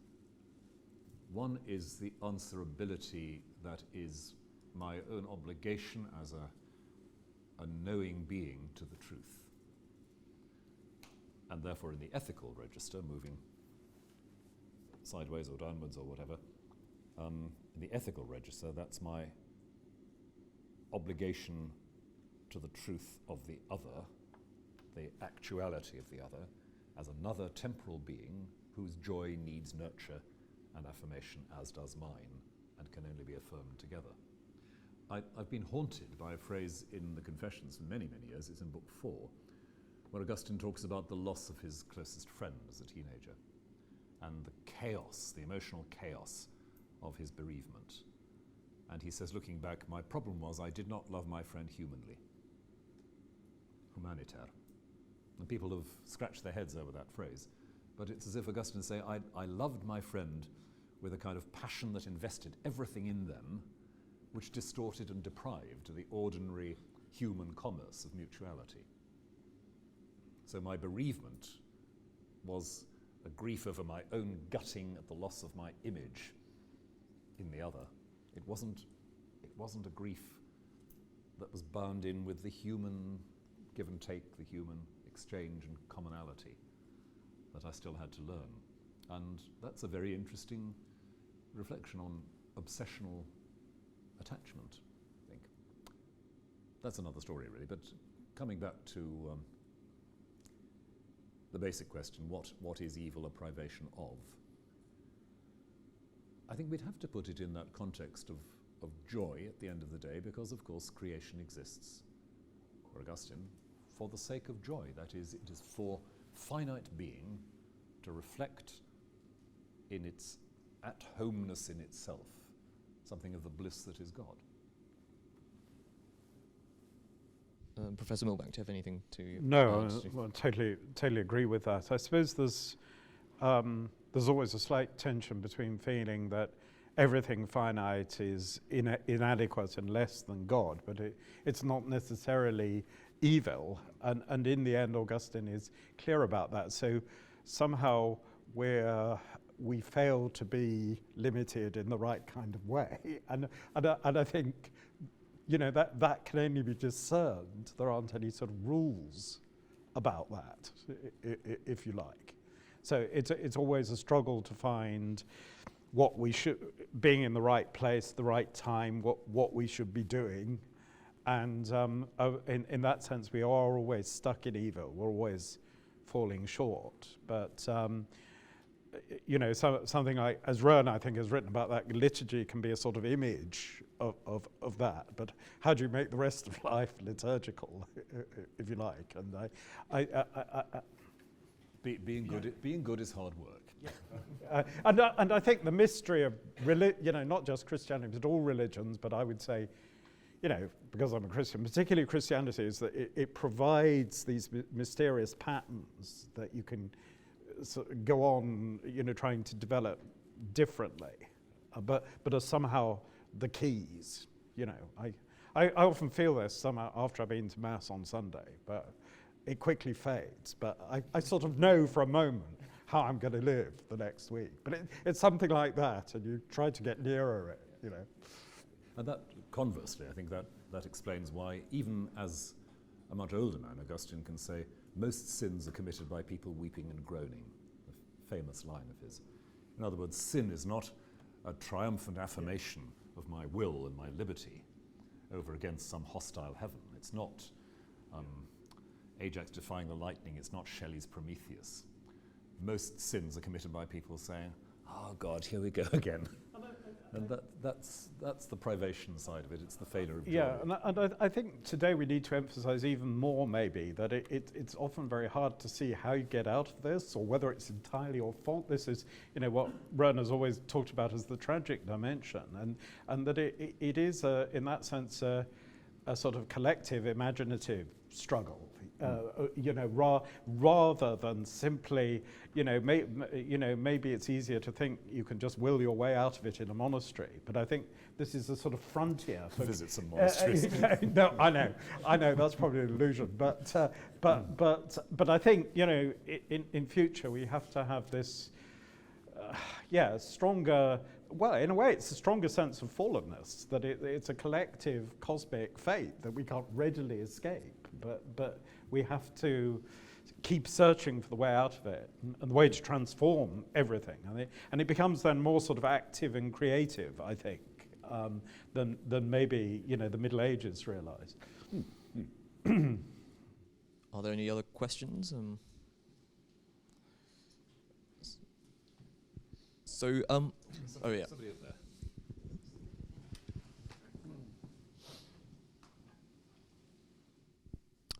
One is the answerability that is my own obligation as a knowing being to the truth. And therefore in the ethical register, moving sideways or downwards or whatever, in the ethical register, that's my obligation to the truth of the other, the actuality of the other, as another temporal being whose joy needs nurture and affirmation, as does mine, and can only be affirmed together. I've been haunted by a phrase in the Confessions for many, many years. It's in Book 4, where Augustine talks about the loss of his closest friend as a teenager and the chaos, the emotional chaos of his bereavement. And he says, looking back, my problem was I did not love my friend humanly. Humaniter. And people have scratched their heads over that phrase. But it's as if Augustine is saying, I loved my friend with a kind of passion that invested everything in them, which distorted and deprived the ordinary human commerce of mutuality. So my bereavement was a grief over my own gutting at the loss of my image in the other. It wasn't a grief that was bound in with the human give and take, the human exchange and commonality that I still had to learn. And that's a very interesting reflection on obsessional attachment, I think. That's another story, really. But coming back to the basic question, what is evil a privation of? I think we'd have to put it in that context of joy at the end of the day, because, of course, creation exists, for Augustine, for the sake of joy. That is, it is for finite being to reflect in its at-homeness in itself something of the bliss that is God. Professor Milbank, do you have anything to No, add? well, totally agree with that. I suppose there's always a slight tension between feeling that everything finite is inadequate and less than God, but it's not necessarily evil. And in the end, Augustine is clear about that. So somehow we fail to be limited in the right kind of way. And I think, you know, that can only be discerned. There aren't any sort of rules about that, if you like. So it's always a struggle to find what we should, being in the right place, the right time, what we should be doing. And in that sense, we are always stuck in evil. We're always falling short. But you know, something like, as Rowan, I think, has written about that, liturgy can be a sort of image of that. But how do you make the rest of life liturgical, if you like? And Being good is hard work. Yeah. And I think the mystery of not just Christianity, but all religions, but I would say, because I'm a Christian, particularly Christianity, is that it provides these mysterious patterns that you can sort of go on, trying to develop differently, but are somehow the keys. I often feel this somehow after I've been to Mass on Sunday, but it quickly fades. But I sort of know for a moment how I'm going to live the next week. But it's something like that, and you try to get nearer it, And that, conversely, I think that explains why, even as a much older man, Augustine can say, most sins are committed by people weeping and groaning, a famous line of his. In other words, sin is not a triumphant affirmation of my will and my liberty over against some hostile heaven. It's not Ajax defying the lightning, it's not Shelley's Prometheus. Most sins are committed by people saying, oh God, here we go again. And that's the privation side of it. It's the failure of joy. Yeah, and I think today we need to emphasize even more maybe that it's often very hard to see how you get out of this, or whether it's entirely your fault. This is what Rowan has always talked about as the tragic dimension, and that it is in that sense a sort of collective imaginative struggle. Rather than simply, maybe it's easier to think you can just will your way out of it in a monastery. But I think this is a sort of frontier. Visit some monasteries. No, I know, that's probably an illusion. But I think, in future we have to have this, stronger. Well, in a way, it's a stronger sense of fallenness, that it's a collective cosmic fate that we can't readily escape. But we have to keep searching for the way out of it and the way to transform everything. And it becomes then more sort of active and creative, I think, than maybe the Middle Ages realised. Are there any other questions? Oh yeah. Somebody up there.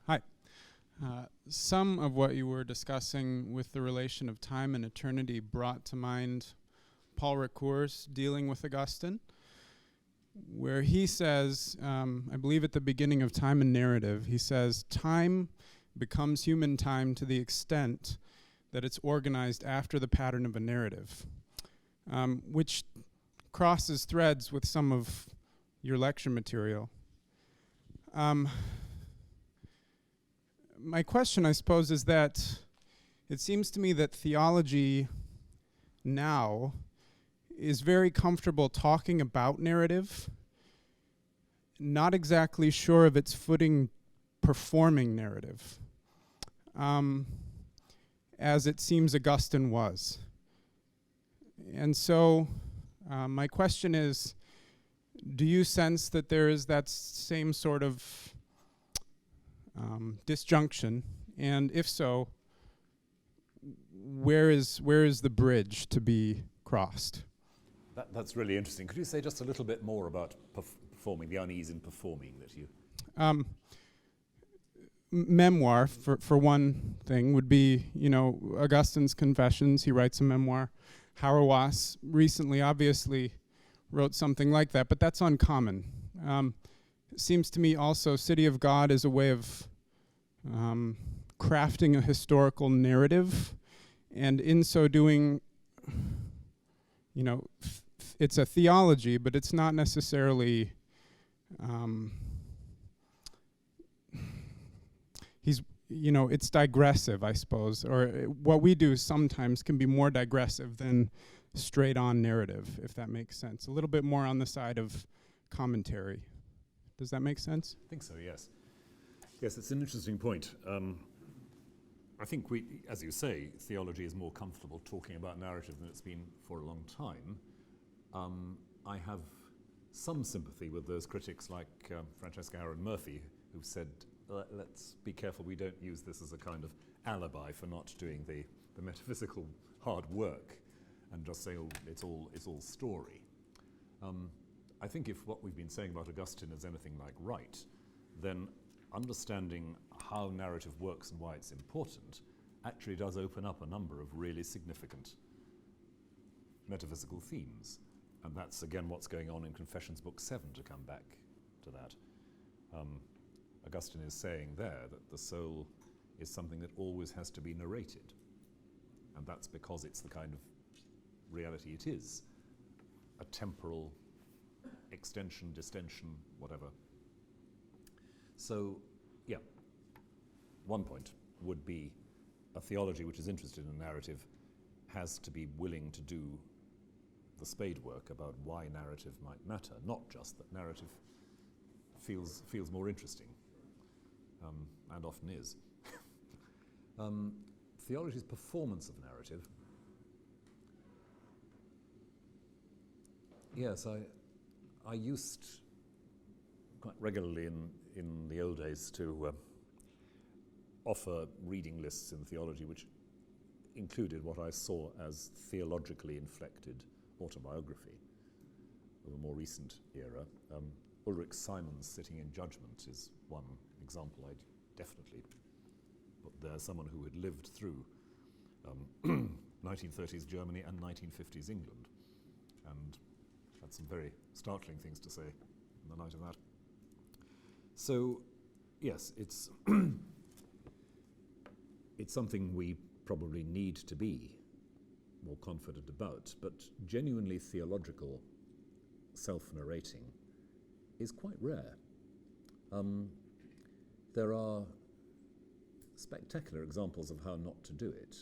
Hi. Some of what you were discussing with the relation of time and eternity brought to mind Paul Ricoeur's dealing with Augustine, where he says, I believe at the beginning of Time and Narrative, he says, time becomes human time to the extent that it's organized after the pattern of a narrative, which crosses threads with some of your lecture material. My question, I suppose, is that it seems to me that theology now is very comfortable talking about narrative, not exactly sure of its footing performing narrative, as it seems Augustine was. And so my question is, do you sense that there is that same sort of disjunction, and if so, where is the bridge to be crossed? That's really interesting. Could you say just a little bit more about performing, the unease in performing that you... Memoir, for one thing, would be, Augustine's Confessions. He writes a memoir. Hauerwas recently obviously wrote something like that, but that's uncommon. It seems to me also City of God is a way of crafting a historical narrative, and in so doing, it's a theology, but it's not necessarily it's digressive, I suppose, or what we do sometimes can be more digressive than straight on narrative, if that makes sense. A little bit more on the side of commentary. Does that make sense? I think so, yes. Yes, it's an interesting point. I think as you say, theology is more comfortable talking about narrative than it's been for a long time. I have some sympathy with those critics like Francesca Aaron Murphy, who've said, let's be careful we don't use this as a kind of alibi for not doing the metaphysical hard work and just say, it's all story. I think if what we've been saying about Augustine is anything like right, then understanding how narrative works and why it's important actually does open up a number of really significant metaphysical themes. And that's, again, what's going on in Confessions Book 7, to come back to that. Augustine is saying there that the soul is something that always has to be narrated. And that's because it's the kind of reality it is. A temporal extension, distension, whatever. So, yeah, one point would be a theology which is interested in narrative has to be willing to do the spade work about why narrative might matter, not just that narrative feels more interesting, and often is. Theology's performance of narrative. Yes, I used quite regularly in the old days to offer reading lists in theology which included what I saw as theologically inflected autobiography of a more recent era. Ulrich Simon's Sitting in Judgment is one example I'd definitely put there, someone who had lived through 1930s Germany and 1950s England, and had some very startling things to say in the light of that. So, yes, it's it's something we probably need to be more confident about, but genuinely theological self-narrating is quite rare. There are spectacular examples of how not to do it.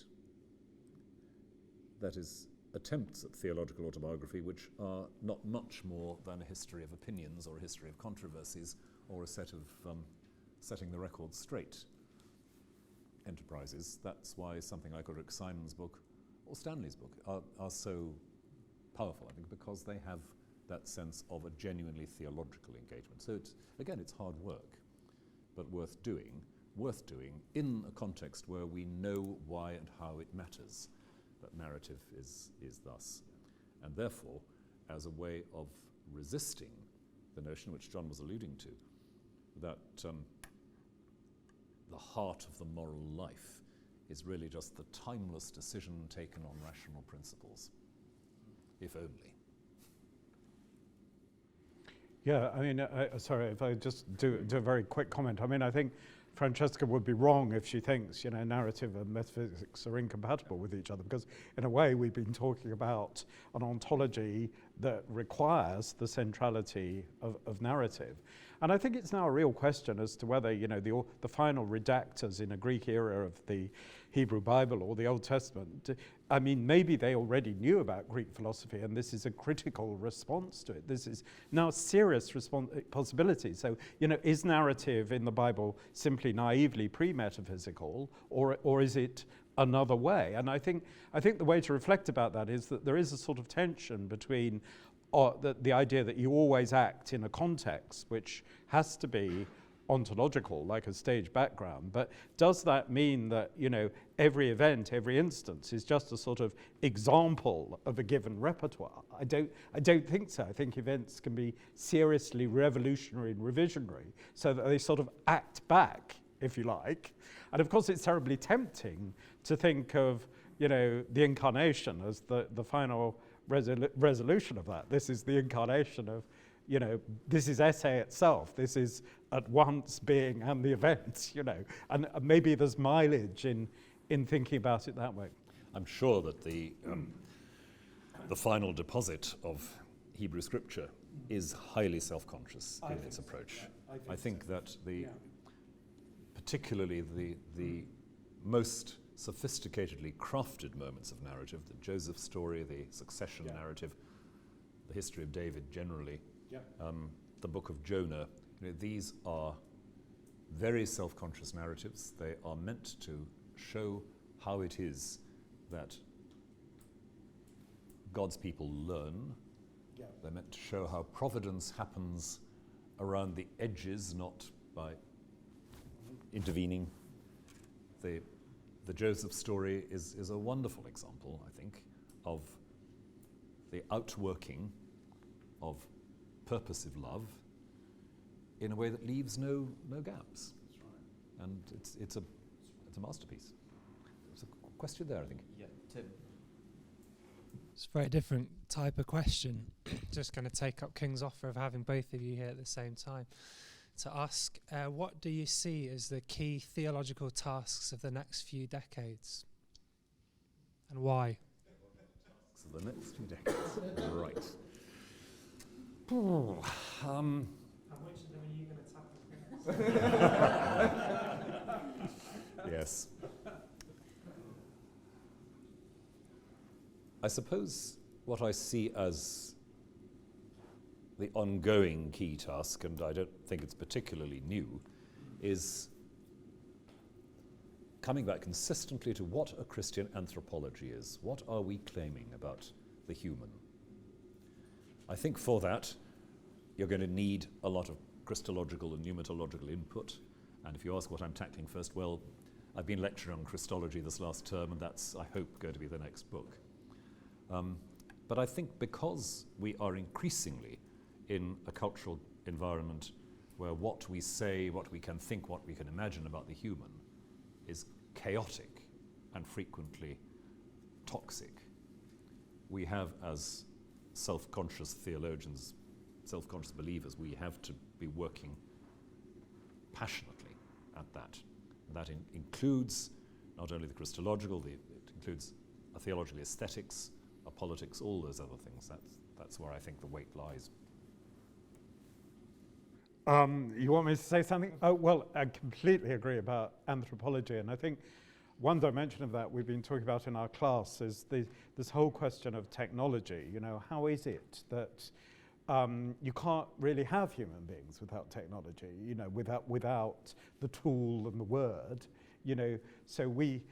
That is, attempts at theological autobiography which are not much more than a history of opinions or a history of controversies or a set of setting the record straight enterprises. That's why something like Ulrich Simon's book or Stanley's book are so powerful, I think, because they have that sense of a genuinely theological engagement. So it's hard work, but worth doing in a context where we know why and how it matters that narrative is thus. And therefore, as a way of resisting the notion which John was alluding to, that the heart of the moral life is really just the timeless decision taken on rational principles, if only. Yeah, I mean, sorry, if I just do a very quick comment. I mean, I think Francesca would be wrong if she thinks, narrative and metaphysics are incompatible with each other, because in a way we've been talking about an ontology that requires the centrality of narrative. And I think it's now a real question as to whether, the final redactors in a Greek era of the Hebrew Bible or the Old Testament, I mean, maybe they already knew about Greek philosophy and this is a critical response to it. This is now a serious possibility. So, is narrative in the Bible simply naively pre-metaphysical, or is it another way? And I think the way to reflect about that is that there is a sort of tension between the idea that you always act in a context which has to be ontological, like a stage background, but does that mean that every event, every instance is just a sort of example of a given repertoire? I don't think so. I think events can be seriously revolutionary and revisionary, so that they sort of act back, if you like. And of course, it's terribly tempting to think of the incarnation as the final resolution of that. This is the incarnation of, this is essay itself. This is at once being and the event, and maybe there's mileage in thinking about it that way. I'm sure that the final deposit of Hebrew scripture is highly self-conscious in its approach. I think that particularly the most sophisticatedly crafted moments of narrative, the Joseph story, the succession narrative, the history of David generally, the book of Jonah, these are very self-conscious narratives. They are meant to show how it is that God's people learn. They're meant to show how providence happens around the edges, not by intervening. The Joseph story is a wonderful example, I think, of the outworking of purposive love in a way that leaves no gaps. That's right. And it's a masterpiece. There's a question there, I think. Yeah, Tim. It's a very different type of question. Just going to take up King's offer of having both of you here at the same time. to ask, what do you see as the key theological tasks of the next few decades? And why? So the next few decades. Right. And which of them are you going to tackle? Yes. I suppose what I see as the ongoing key task, and I don't think it's particularly new, is coming back consistently to what a Christian anthropology is. What are we claiming about the human? I think for that, you're going to need a lot of Christological and pneumatological input. And if you ask what I'm tackling first, well, I've been lecturing on Christology this last term, and that's, I hope, going to be the next book. But I think because we are increasingly in a cultural environment where what we say, what we can think, what we can imagine about the human is chaotic and frequently toxic, we have, as self-conscious theologians, self-conscious believers, we have to be working passionately at that. And that includes not only the Christological, it includes a theological aesthetics, a politics, all those other things. That's where I think the weight lies. You want me to say something? Oh, well, I completely agree about anthropology, and I think one dimension of that we've been talking about in our class is this whole question of technology. You know, how is it that you can't really have human beings without technology, you know, without the tool and the word, you know? So we've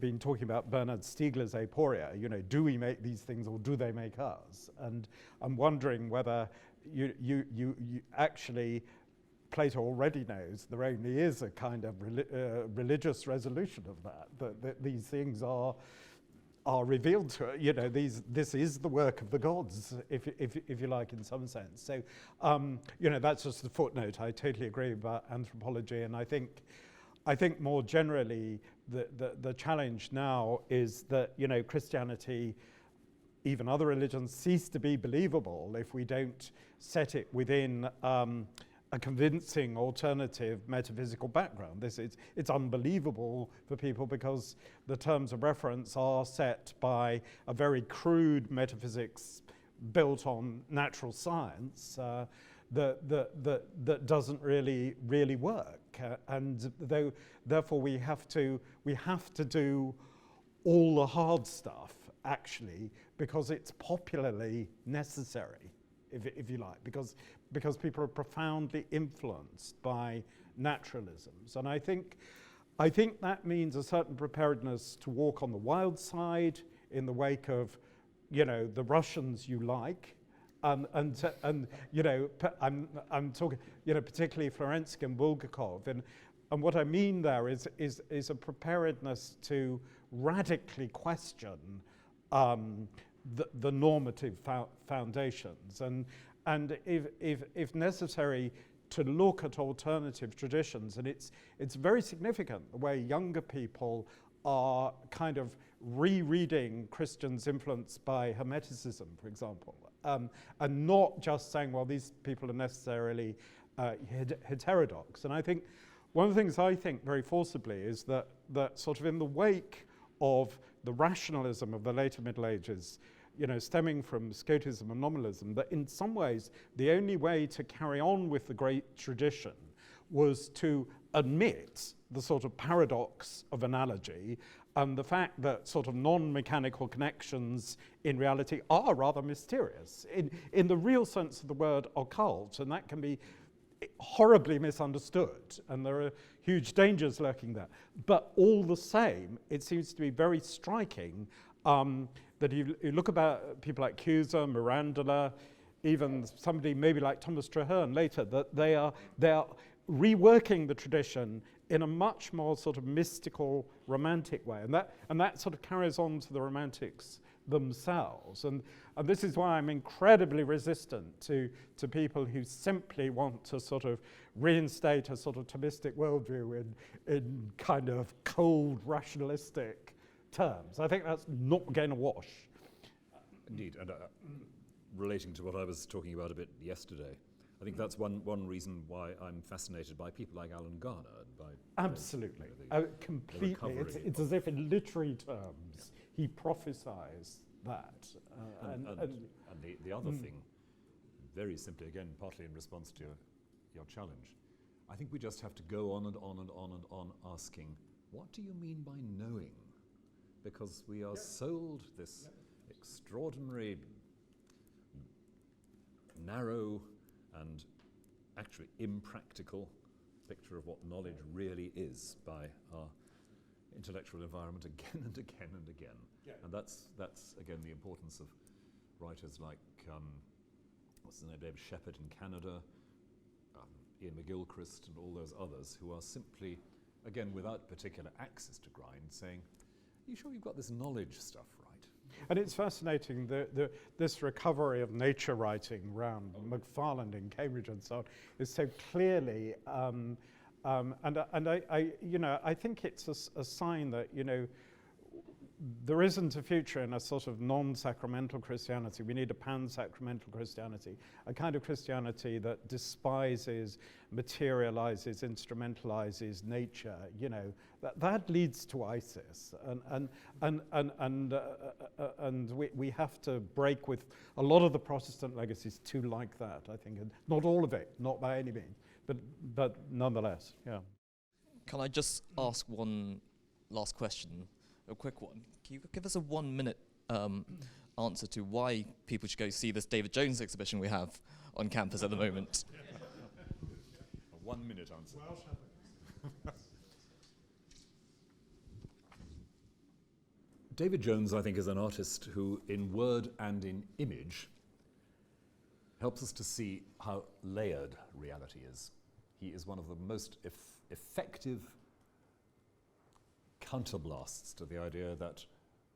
been talking about Bernard Stiegler's aporia, you know, do we make these things or do they make us? And I'm wondering whether you actually, Plato already knows there only is a kind of religious resolution of that these things are revealed to it. You know, this is the work of the gods, if you like, in some sense. So, you know, that's just the footnote. I totally agree about anthropology, and I think more generally the challenge now is that, you know, Christianity, even other religions, cease to be believable if we don't set it within a convincing alternative metaphysical background. It's unbelievable for people because the terms of reference are set by a very crude metaphysics built on natural science that doesn't really work. And therefore we have to do all the hard stuff, actually, because it's popularly necessary, if you like, because people are profoundly influenced by naturalisms. And I think that means a certain preparedness to walk on the wild side in the wake of, you know, the Russians you like, and you know, I'm talking, you know, particularly Florensky and Bulgakov, and what I mean there is a preparedness to radically question the normative foundations, and if necessary, to look at alternative traditions. And it's very significant the way younger people are kind of rereading Christians influenced by Hermeticism, for example, and not just saying, well, these people are necessarily heterodox. And I think one of the things I think very forcibly is that sort of in the wake of the rationalism of the later Middle Ages, you know, stemming from Scotism and nominalism, that in some ways the only way to carry on with the great tradition was to admit the sort of paradox of analogy and the fact that sort of non-mechanical connections in reality are rather mysterious in the real sense of the word occult, and that can be horribly misunderstood, and there are huge dangers lurking there. But all the same, it seems to be very striking that you look about people like Cusa, Mirandola, even somebody maybe like Thomas Traherne later, that they are reworking the tradition in a much more sort of mystical, romantic way, and that sort of carries on to the Romantics themselves. And this is why I'm incredibly resistant to people who simply want to sort of reinstate a sort of Thomistic worldview in kind of cold, rationalistic terms. I think that's not going to wash. Indeed, and relating to what I was talking about a bit yesterday, I think that's one reason why I'm fascinated by people like Alan Garner and by Absolutely, completely. recovery It's as if in literary terms he prophesies that. And the other thing, very simply, again, partly in response to your challenge, I think we just have to go on and on and on and on asking, what do you mean by knowing? Because we are sold this extraordinary, narrow and actually impractical picture of what knowledge really is by our intellectual environment again and again and again. Yeah. And that's again the importance of writers like what's his name, David Shepard in Canada, Ian McGilchrist and all those others who are simply, again, without particular axes to grind, saying, are you sure you've got this knowledge stuff right? And it's fascinating, this recovery of nature writing around Macfarlane in Cambridge and so on is so clearly, and I think it's a sign that, there isn't a future in a sort of non-sacramental Christianity. We need a pan-sacramental Christianity, a kind of Christianity that despises, materializes, instrumentalizes nature. That leads to ISIS, and we have to break with a lot of the Protestant legacies too, like that. I think, and not all of it, not by any means, but nonetheless, yeah. Can I just ask one last question? A quick one. Can you give us a 1 minute answer to why people should go see this David Jones exhibition we have on campus at the moment? A 1 minute answer. David Jones, I think, is an artist who, in word and in image, helps us to see how layered reality is. He is one of the most effective counterblasts to the idea that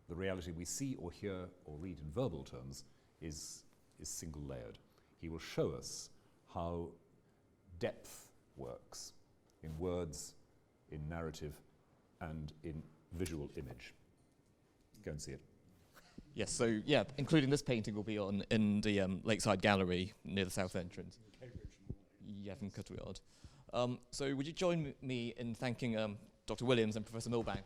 the reality we see or hear or read in verbal terms is single-layered. He will show us how depth works in words, in narrative, and in visual image. Go and see it. Yes, so yeah, including this painting will be in the Lakeside Gallery near the south entrance. Yeah, from Cutterwyard. So would you join me in thanking Dr. Williams and Professor Milbank?